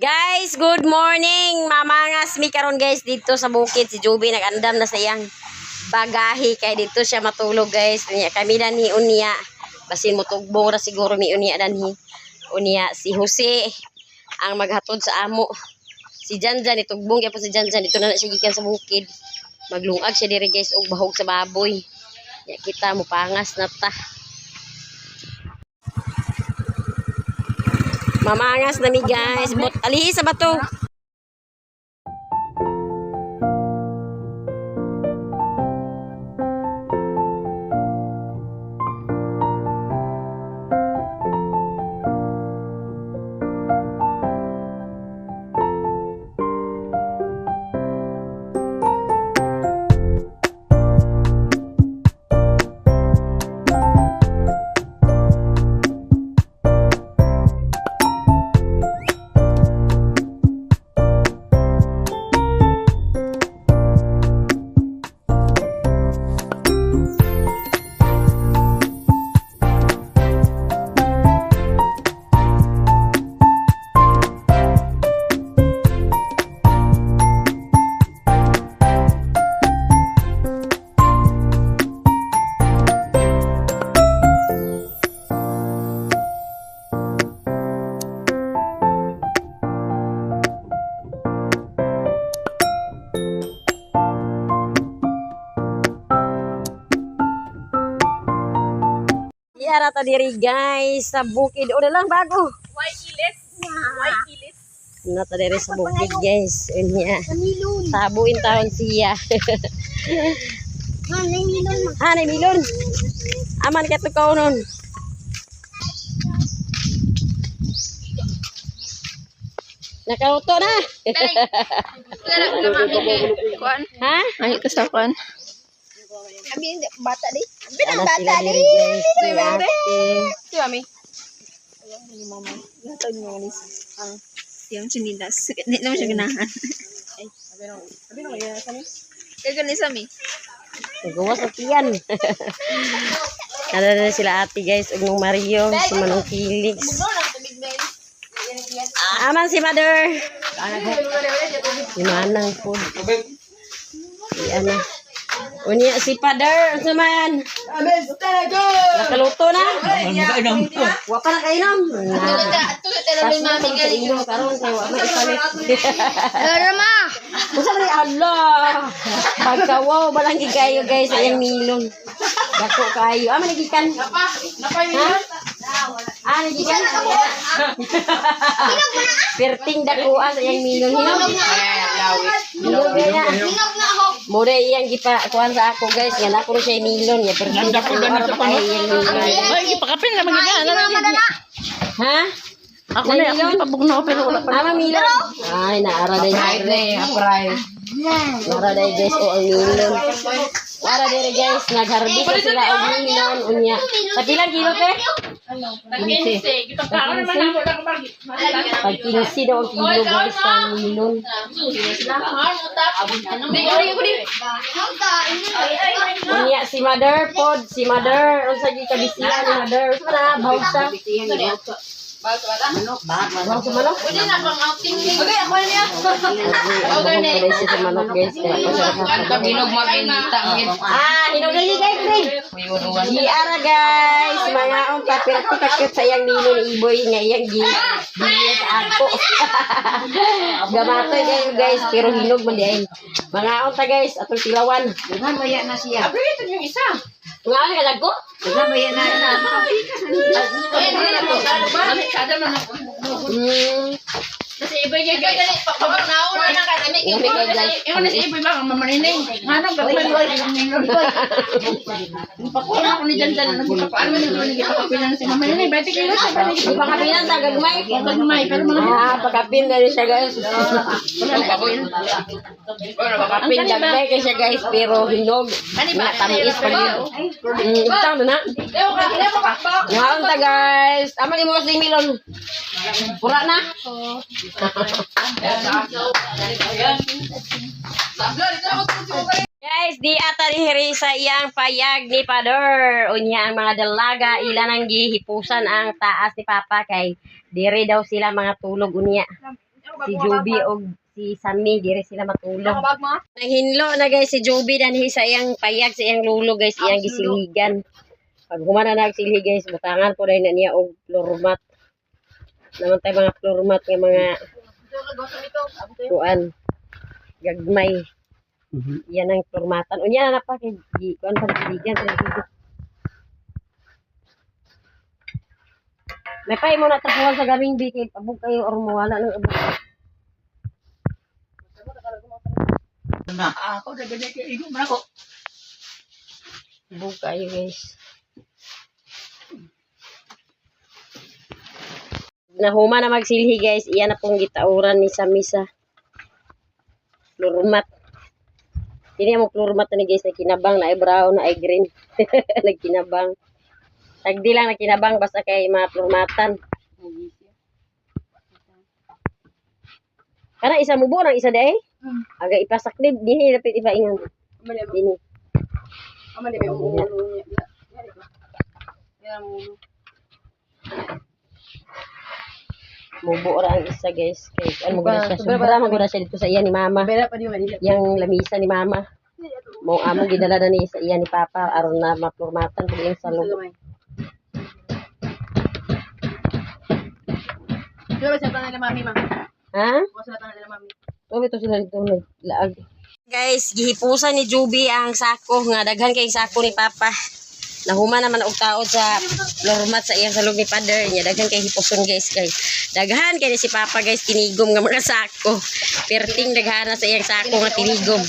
Guys, good morning. Mamangas mi karon guys dito sa bukid. Si Joby nag-andam na sa iyang bagahe kay dito siya matulog guys. Unya kami na ni unya. Basin mo tugbong ra siguro mi unya na ni unya si Jose ang maghatod sa amo. Si Janjan itugbong gyapon si Janjan dito na siya gikan sa bukid. Maglungag siya diri guys og bahog sa baboy. Ya kita mo pangas na ta. Mamangas na mi guys. But alihi sa bato. Yara ta diri guys sa bukid. O lang bago. White ilis. Nata diri sa bukid guys. Unya. Tabuin taon siya. Hanay milon. Aman ka to kaunon. Nakauto na. Kuan. Ha? Ay ka sa kuan. Abi hindi bata di. Ana sila diri guys. Ate. Si mami. Ayun ni mama. Nato ni mama ang yung sinilas. Hindi naman siya ganahan. Ay, abi no ya kami. Kaya ganis mi. Nagawa sa tiyan. Nada na sila ate guys. Ug nung Mario. Si Manong Felix. Aman si mother. Si Manang po. Si Ana. Unya si father. Suman. Nakaluto na. Wa pa na kainom. Tapos na sa inyo. Karoon kayo. Wa maipalit. Rama. Usa man Allah. Pagkawaw balanggi kayo guys sa iyang milon. Dako kayo. Ama nagikan. Ha? Ah, nagikan. Perting dakuan sa iyang milon. Hinog na. Mura iyang gipa kuan sa ako guys. Yan ako siya milon. Ya perting dakuan sa iyang milon. Ay, gipakapin na magiging. Ha? Ako na ako pabugno pero wala pa. Ama milon. Ay, naara day. Naara day guys o ang milon. Wala dire guys, nagharbi ko sila og milon unya. Sa pilang kilo te? Pag 15 daw ang kilo guys sa milon. Unya si mother pod, si mother unsa gi kabisihan ni mother? Sa bawsa. Bawsa manok. Pwede na pang outing ni. Okay, ako niya. Okay na. Si manok guys kaya Kabinog mabinita ngit. hinog lagi guys rin. Di ara guys, mga unta perti kakit sayang nino ni Iboy nga iyang gilis ako. Gamatoy kayo guys, pero hinog man di ay. Mga unta guys, atong tilawan. Daghan baya na siya. Pero ito yung isa. Nga ano ka ko? Daghan baya na na. Ay, hindi na po. Kami kada man ako. Kasi iba yung guys. Pagkakanaon na lang kami. Ewan na si iba ba? Mamarinig. Hanap ka ba? Pakuha ako ni Janjan. Nagpapaano mo nung nagpapapilan na si Mamarinig. Bati kayo siya. Pagkapinan sa gagmay. Pagkagmay. Pero mga Pagkapin na rin siya guys. baboy. Pagkapin gagmay kay siya guys, pero hinog. Nga tamis pa rin. Utang na na. Nga unta guys. Aman mo kasi milon. Pura na. Guys, di ata dihiri sa iyang payag ni Pador. Unya ang mga dalaga ilan ang gihipusan ang taas ni Papa kay diri daw sila mga tulog unya. si Joby o si Sammy, dire sila matulog. Nakabag mo? Nanghinlo na guys si Joby danhi sa iyang payag sa iyang lulo guys, iyang gisiligan. Pag humana na silhi guys, butangan po dahil na niya og floor mat. Naman tayo mga floor mat nga mga kuan gagmay. Yan ang floor matan. Unya na pa kay kuan pa siligan sa dito. May pay mo na tapuan sa garing bi kay pabog kayo or mawala ng abog. Ako, dagdag kayo. Igo mo na ako. Abog kayo guys. Nahuma na magsilhi guys, iyan na pong gitauran ni sa misa. Flormat. Ini mo flormat na ni guys, na kinabang na ay brown na ay green. Nagkinabang. Tagdi lang na kinabang basta kay mga flormatan. Kana isa mo buo ng isa day? Aga ipasaklib dinhi dapat ipaingon. Dinhi. Amali may umuulo niya. Yan ang ulo. Mubo ra ang isa guys. Kay ano gura siya. Sobra magura siya dito sa iya ni mama. Bera pa di Manila. Yang lamisa ni mama. Mo amo gidala na ni sa iya ni papa aron na maplormatan pag yung salog. Diba sa tanong nila mami, ma? Ha? Sa tanong nila mami. Tuwi to sila dito naglaag. Guys, gihipusan ni Joby ang sako nga daghan kay sako ni papa. Nahuma naman og taod sa lormat sa iyang salog ni father niya. Daghan kay hipuson guys kay. Daghan kay ni si papa guys tinigom nga mga sako. Perting daghan na sa iyang sako nga tinigom.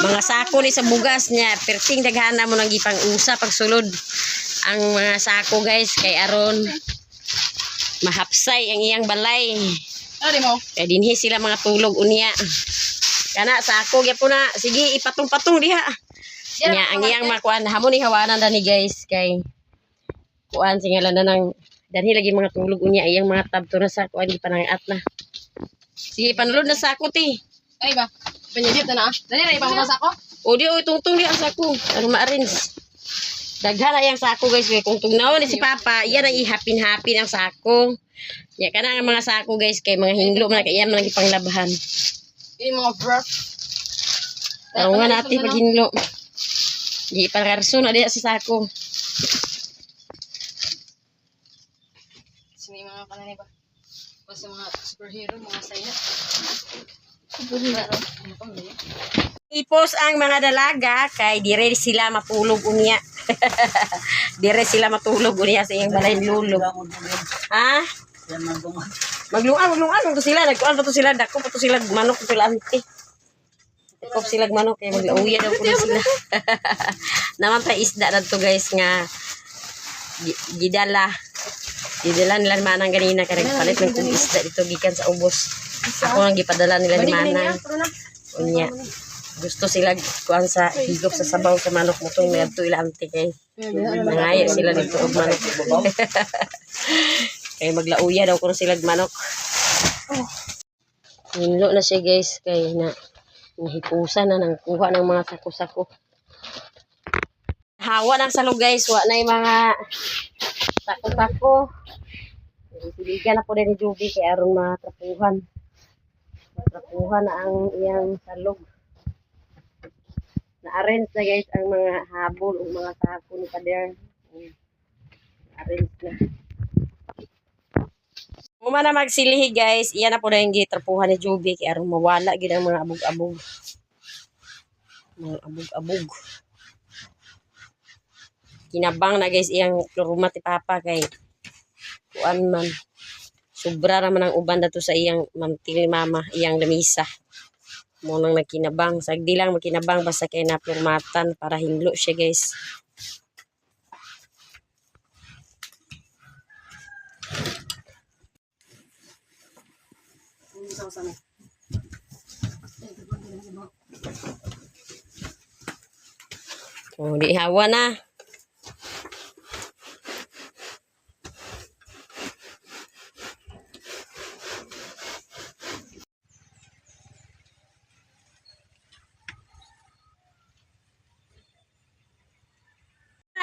Mga sako ni sa bugas niya. Perting daghan na mo nang gipang usa pagsulod. Ang mga sako guys kay aron mahapsay ang iyang balay. Ano mo? Kaya dinhi sila mga tulog unya. Kana sako gyapon na. Sige ipatong-patong diha. Nya ang iyang makuan hamon ni hawanan dani guys kay kuan singalan na nang danhi lagi mga tulog unya iyang mga tabto na sa kuan di panangat na. Sige panulod na sako ti. Ay ba? Panyadip na na. Dali na ibang sa ako? O di oy tungtong di ang sako. Ang ma-arrange. Daghan na yang sako guys kay kung tugnaw ni si papa iyan ang ihapin-hapin ang sako. Ya kana ang mga sako guys kay mga hinglo man kay iyan man ipanglabhan. Yung mga brush. Tawag nga natin pag hinlo. Di pa karso na diya sa sako. Sino yung mga kanani ba? O sa mga superhero, mga saya. Ipos ang mga dalaga kay dire sila matulog unya. Dire sila matulog unya sa iyang balay lulog. Ha? Maglungan to sila, nagkuan pa to sila, dako pa to sila manok to sila ante. Dako sila manok kay maglauya daw ko sila. Naman pa isda na to guys nga gidala. Gidala nila manang ganina kay nagpalit ng kung isda dito gikan sa ubos. Ako nang gipadala nila ni manang. Unya. Gusto sila kuan sa higop sa sabaw sa manok mo tong ngadto ila ante kay nangayo sila dito og manok. Kay maglauya daw ko sila manok. Hinlo na siya guys kay na nahipusan na nang kuha ng mga sako-sako. Hawa ng salog guys, wa na yung mga sako-sako. Siligan na po din ni Joby kay aron matrapuhan. Matrapuhan na ang iyang salog. Na-arrange na guys ang mga habol o mga sako ni Kader. Na-arrange na. Uma na magsilihi guys, iyan na po na yung gitrapuhan ni Joby kaya aron mawala gid ang mga abog-abog. Mga abog-abog. Kinabang na guys iyang klurumat ni Papa kay kuan man. Sobra naman ang uban dato sa iyang mantil ni Mama, iyang lamisa. Mo nang nagkinabang, sagdi lang magkinabang basta kay naplurmatan para hinglo siya guys. Oh, di hawa na.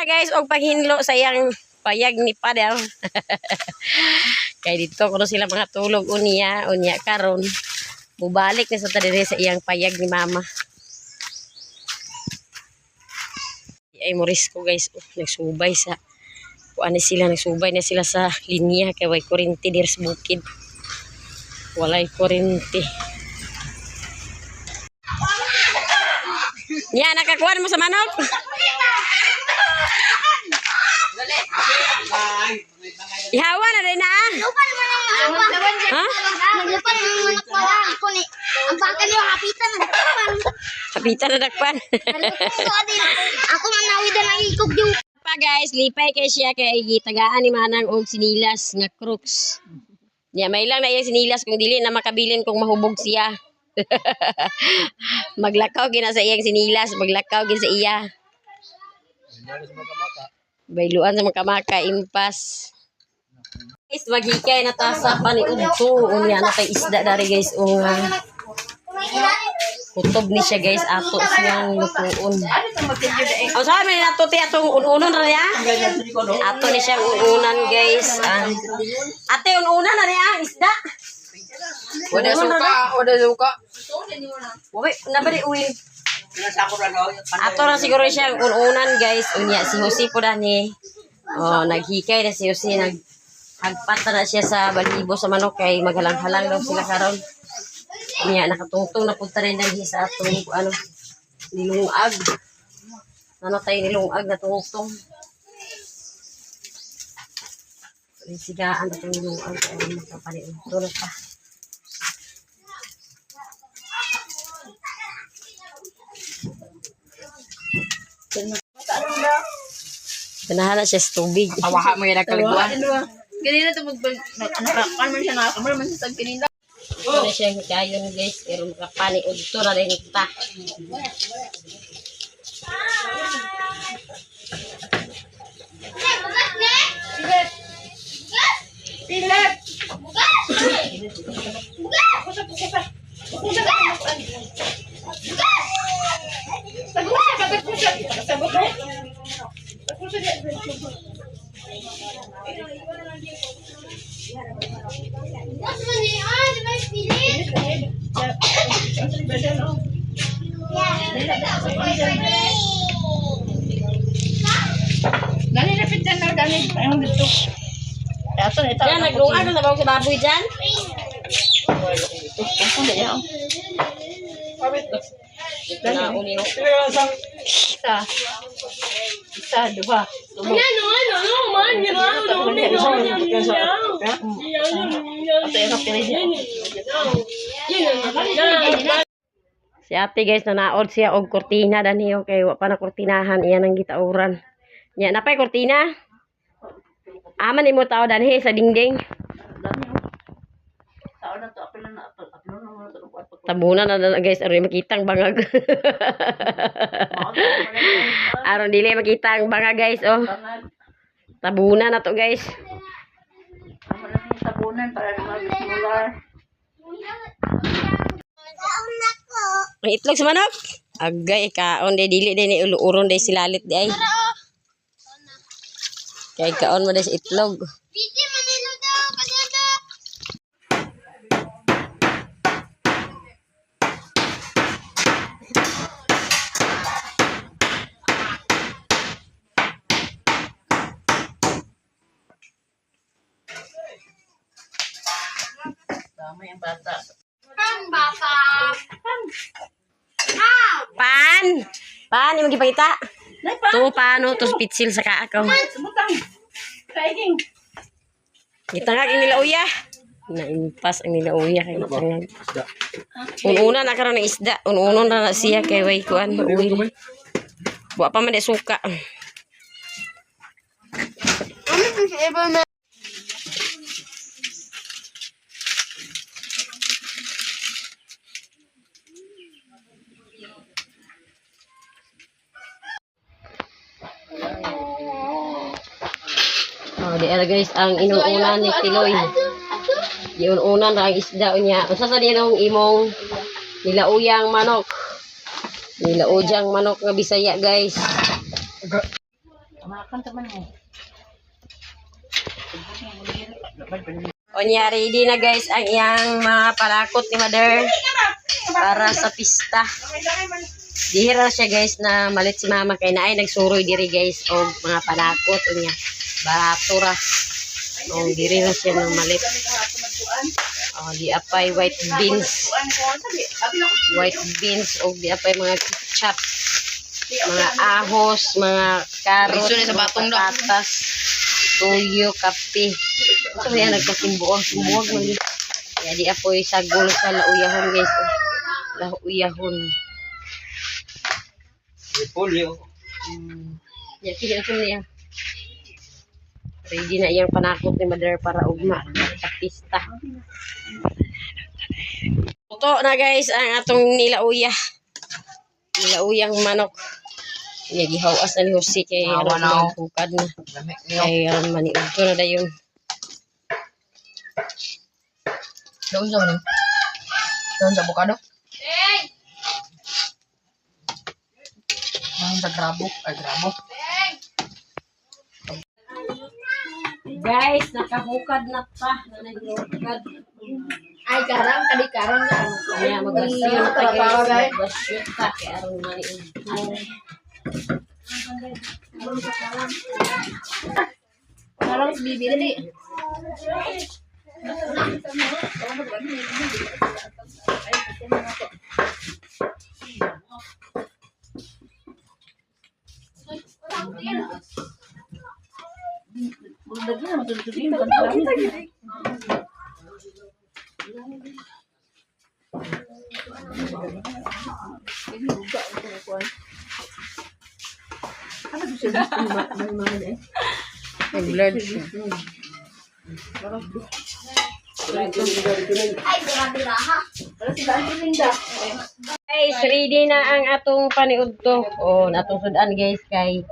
Guys, og paghinlo sa iyang payag ni Pader. Kay dito kuno sila mga tulog unya karon. Mubalik na sa tadiri sa iyang payag ni mama. Ay Morisco guys, nagsubay sa nagsubay na sila sa linya kay way kuryente dir sa bukid. Walay kuryente. Nya nakakuan mo sa manok. Ihawa na rin na. Ha? Naglapan yung mga pala. Ang bangka niyo, hapitan na naglapan. Kapitan na dakpan. Ako manawid na ikog yung. Pa guys, lipay kay siya kay gitagaan ni manang og sinilas nga crooks. Nya may lang na iyang sinilas kung dili na makabilin kung mahubog siya. Maglakaw gina sa iyang sinilas, maglakaw gina sa iya. Bailuan sa makamaka impas. Guys, maghikay na tasa pa ni Udto. Unya na kay isda dari guys. Kutob ni siya guys. Ato siyang lutuon. Ang sabi na nato ti atong ununan na niya. Ato ni siyang ununan guys. Ate ununan na niya isda. Wala suka. Wala nabali uwin. Ato na siguro siya ununan guys. Unya si Jose po na ni. Oh, naghikay na si Jose. Hagpat na siya sa balibo sa manok kay maghalang-halang daw sila karon. Unya nakatungtong na punta rin dahil sa atong nilungag. Ano tayo nilungag na tungtong. Sigaan atong nilungag kay makapalit. Tulog pa. Panahala siya sa tubig. Awaha mo yung nagkaliguan. Ganina ito nakakan man siya nakakamar man siya sa kanina. Ito siya hikayon guys. Pero makapani o dito na rin ita. Dali lapit dyan na, dali. Ayun dito. Ito. Yan, naglungag na ba sa baboy dyan? Ito na yan. Nauniw. Isa, dua. Si ate guys, nanaod siya og kortina daniyo kay wa pa na kortinahan iyan ang gitauran. Nya napay kortina? Aman imo tao danhi sa dingding. Tabunan na guys, aron makitang bangag. Aron dili makitang bangag guys, oh. Tabunan na to guys. Tabunan para mag-mular. Ang itlog sa manok. Agay kaon de dili de ni uron de silalit de ay. Kay kaon mo de sa itlog. Didi manilo daw kanada. Tama yung bata. Pang bata. Pan. Pan imong gipakita. To paano to pitsil sa kaakaw. Sumutang. Kaiging. Gitangag ang nila uya. Naimpas ang nila uya kay gitangag. Ununa na karon ng isda. Ununo na siya kay way kuan uwi. Wa pa man de suka. Ano po si Eva na? Oh, di ara guys ang inuunan ni Tiloy. Iununan ra ang isda niya. Usa sa dinong imong nilauyang manok. Nilauyang manok nga Bisaya guys. Makan teman mo. O niya, ready na guys ang iyang mga palakot ni Mother para sa pista. Dihira siya guys na malit si mama kay naay nagsuroy diri guys o mga palakot o niya. Barato ra. O diri na siya ng malit. O di apay white beans. White beans o di apay mga ketchup. Mga ahos, mga carrot, patatas, tuyo, kape. Ito yan, nagkasimbuang, sumuwag mo. Kaya di apoy sagol sa lauyahon guys. Lauyahon. Polio. Ya, kaya ito niya. Ready na iyang panakot ni Mother para ugma sa pista. Ito na guys, ang atong nilauyah. Nilauyang manok. Iya gihawas na ni Jose kay aron bukad na. Kay aron maniudto na dayon. Daun sa ano? Daun sa avocado? Daun sa grabo. Ay, grabo. Guys, nakabukad na pa. Nanagibukad. Ay, karang. Kadi karang na. Kaya magbasyon ta guys. Magbasyon ta kay aron maniudto. Karang bibili di. Nag-blurred siya. Ay, bira-bira ha. Guys, ready na ang atong paniudto. O, natong sudan guys kay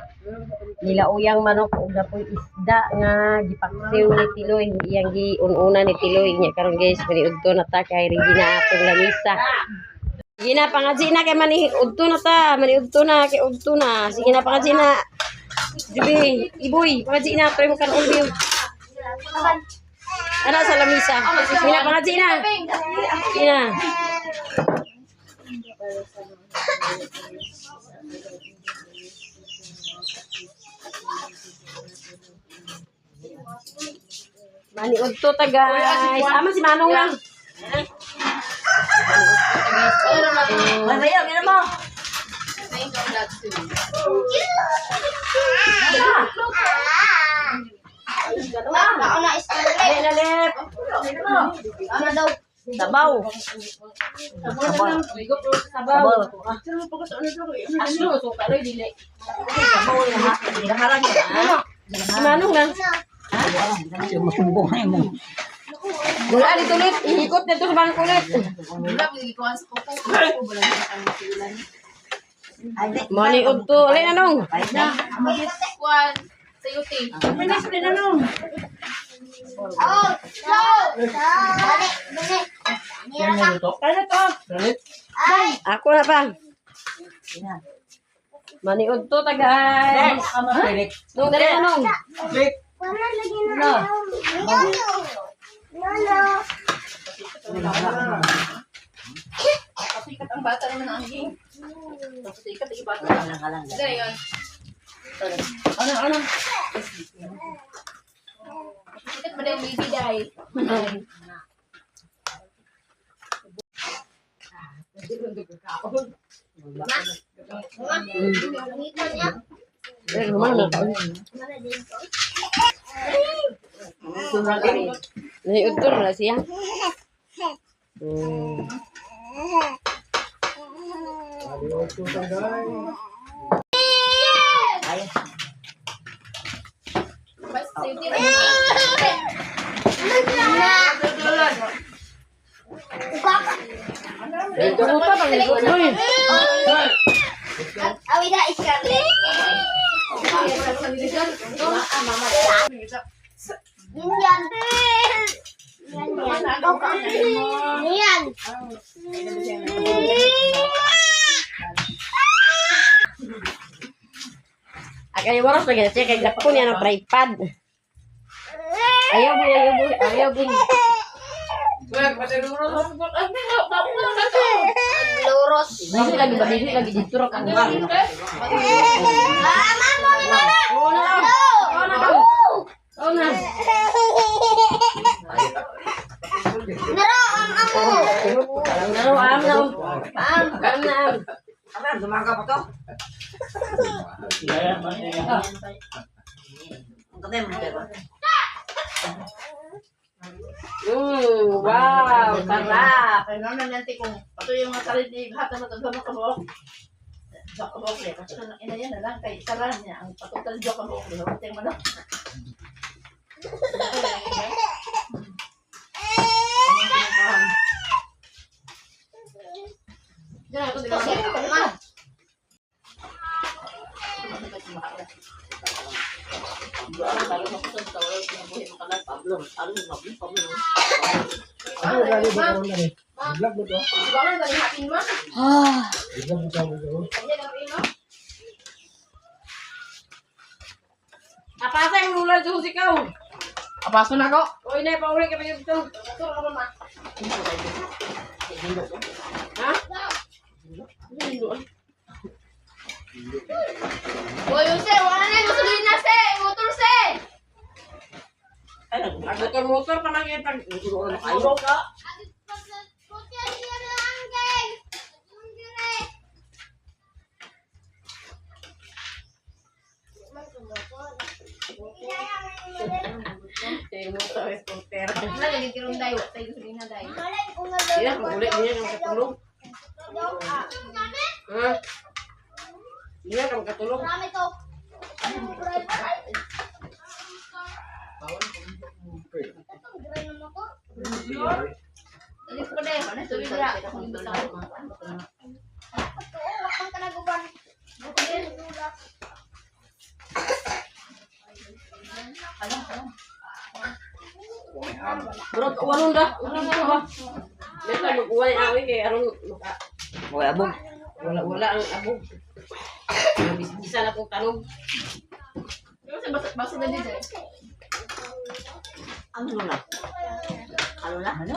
nilauyang manok ug dapoy isda nga gipaksiw ni Tiloy. Iyang giununa ni Tiloy nya karon guys paniudto na ta kay ready na atong lamisa. Sige na pangadji na kay maniudto na ta, maniudto na kay udto na. Sige na pangadji na. Dibi, iboy, pangadji na try mo kan ulbi. Ara sa lamisa. Sige na pangadji na. Sige na. Maniudto ta guys. Sama si Manong lang. Mamaya, gina mo. Ako na iskale. Ay, lalip. Ano daw? Sabaw. Sabaw. Si Manong lang. Wala dito ulit. Ihikot dito sa bangko ulit. Maniudto. Alin Nanong? Oh, no. Balik, balik. Nira ka. Kaya to. Ay, Ako na pa. Maniudto ta guys. Nung dali Nanong. wala lagi na. Lolo. Lolo. Sikat ang bata naman ang hing. Sikat ang bata. Dali yun. Ano? Sikat ba na yung baby dye? Eh, mana na? Maniudto na siya. Kamuta bang niudto ni? Awi na iskale. Yan. Yan. Agay waras lagi siya kay gapon niya ng tripod. Ayaw boy, ayaw boy, ayaw boy. Luros. Dili lagi ba dili lagi dito ra kan. Mama mo ni Mara. Oh na. Oh na. Oh na. Naro ang amo. Naro am na. Am na. Apa dumaga pa to? Ang kadem mo ba? Wow, sarap. Ay, naman nanti kung pato yung mga sarili, hata mo ito, kabok. Kabok eh. Kasi ina yan na lang, kay saran niya, ang patutal jo kabok. Tingnan mo na. Diyan ako dito. Apa yung lula sa husikaw? Apaso na ko. Uy, na pa uli ka pa dito. Ha? Boy, Jose, wala na yung gasolina, se. Motor, se. Motor pa lang yung ayaw ka. Motor es portera. Wala lagi kirong dayo, tayo gasolina dayo. Iya, ulit niya ng katulog. Ha? Iya, kang katulog. Marami to. Dali ko na yun. Ano ito? Bibira. Bro, uwan dah. Uwan ba? Basta mag-uwan yung awi kay aron maka Wala abog. wala ang abog. Bisa na kong tanong. Kasi basa na dito eh. Ano na? Ano na? Ano?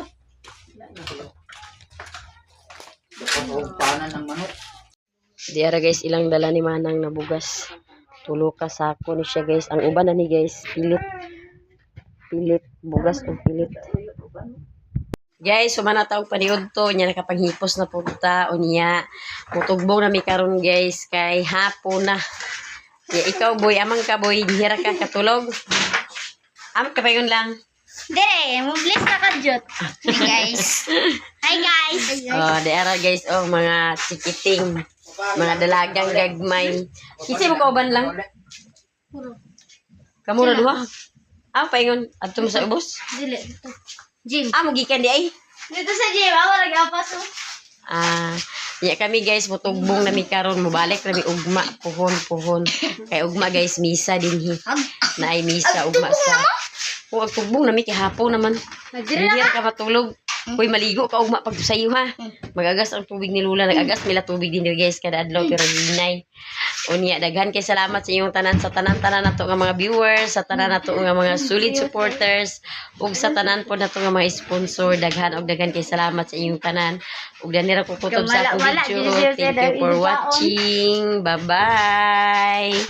Panan ng manok. Diara guys, ilang dala ni Manang na bugas. Tulo ka sako ni siya guys. Ang uban na ni guys, pilit. Pilit, bugas o pilit. Guys, sumana taong paniod to. Nya nakapanghipos na punta. O niya, mutugbong na mi karon guys. Kay hapon na. Ya, ikaw boy, amang ka boy. Dihira ka katulog. Amang ka pa yun lang. Dire, mublis na ka, Jot. Hi, guys. Hi, guys. Oh, diara guys, oh, mga sikiting. Mga dalagang gagmay. Kasi mo kauban lang. Kamu na duha? Ah, paingon. Adto mo sa ubos? Dili, dito. Jim. Ah, magikan di ay. Dito sa Jim, wala gapas. Ah, ya kami guys, mutugbong na mi karon, mubalik na mi ugma, puhon. Kay ugma guys, misa dinhi. Na ay misa ugma sa. O tugbong na mi kihapon naman. Dihira ka matulog. Uy, maligo ka ugma pag sayo ha. Magagas ang tubig ni Lula, nagagas mila tubig din guys kada adlaw pero hinay. Unya daghan kay salamat sa inyong tanan sa tanan-tanan nato nga mga viewers, sa tanan nato nga mga solid supporters ug sa tanan po nato nga mga sponsor, daghan kay salamat sa inyong tanan. Ug danira ko kutob sa akong video. Thank you for watching. Bye-bye.